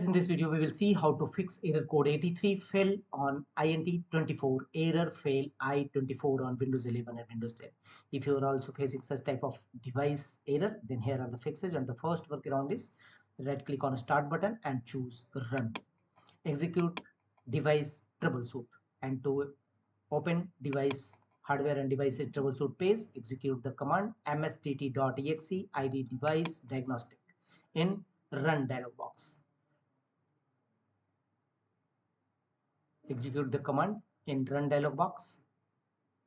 in this video we will see how to fix error code 83 fail on INT24, error fail I24 on Windows 11 and Windows 10. If you are also facing such type of device error, then here are the fixes. And the first workaround is right click on start button and choose run. Execute device troubleshoot, and to open device hardware and devices troubleshoot page, execute the command mstt.exe id device diagnostic in run dialog box. Execute the command in run dialog box.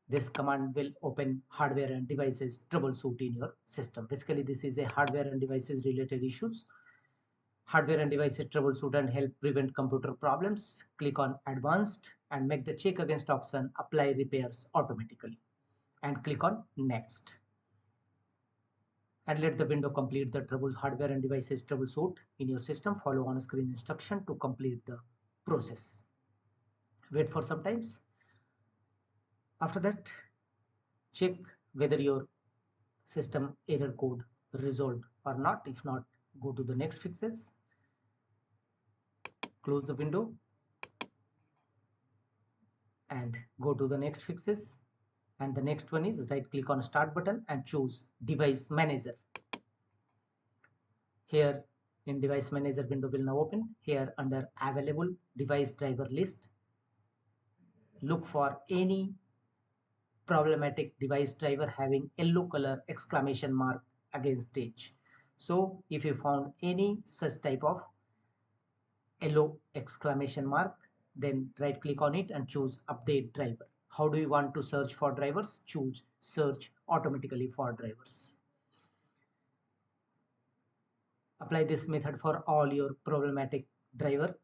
This command will open hardware and devices troubleshoot in your system. Basically, this is a hardware and devices related issues. Hardware and devices troubleshoot and help prevent computer problems. Click on advanced and make the check against option apply repairs automatically, and click on next. And let the window complete the hardware and devices troubleshoot in your system. Follow on screen instruction to complete the process. Wait for some times. After that, check whether your system error code resolved or not. If not, go to the next fixes. Close the window and go to the next fixes. And the next one is right click on start button and choose device manager. Here in device manager window will now open. Here under available device driver list, look for any problematic device driver having yellow color exclamation mark against it. So if you found any such type of yellow exclamation mark, then right click on it and choose update driver. How do you want to search for drivers? Choose search automatically for drivers. Apply this method for all your problematic driver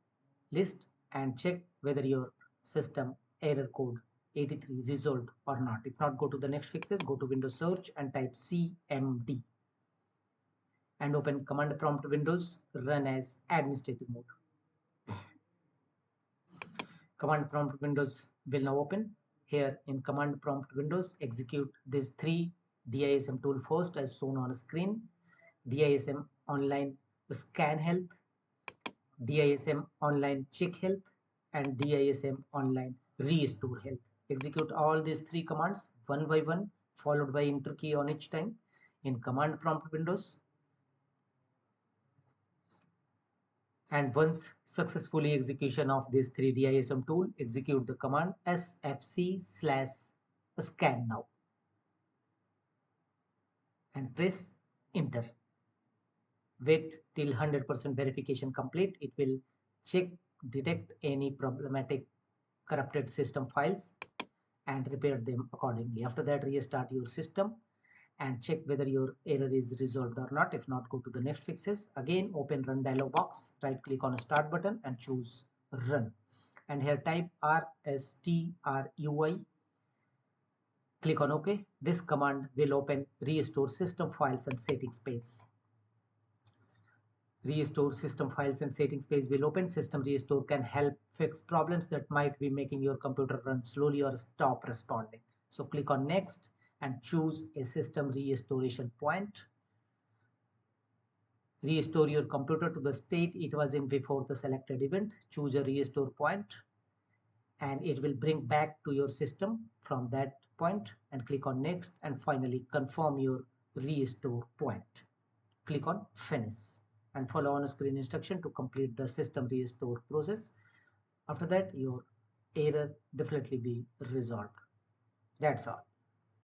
list and check whether your system error code 83 resolved or not. If not, go to the next fixes, go to Windows search and type CMD and open command prompt Windows, run as administrative mode. Command prompt Windows will now open. Here in command prompt Windows, execute these three DISM tool first as shown on screen. DISM online scan health, DISM online check health, and DISM online restore health. Execute all these three commands one by one, followed by enter key on each time in command prompt Windows. And once successfully execution of this 3DISM tool, execute the command sfc/scan now and press enter. Wait till 100% verification complete. It will check, detect any problematic corrupted system files and repair them accordingly. After that, restart your system and check whether your error is resolved or not. If not, go to the next fixes. Again, open run dialog box, right click on start button and choose run. And here type RSTRUI. Click on OK. This command will open restore system files and settings page. Restore system files and settings page will open. System restore can help fix problems that might be making your computer run slowly or stop responding. So click on next and choose a system restoration point. Restore your computer to the state it was in before the selected event. Choose a restore point and it will bring back to your system from that point, and click on next and finally confirm your restore point. Click on finish and follow on screen instruction to complete the system restore process. After that, your error definitely be resolved. That's all.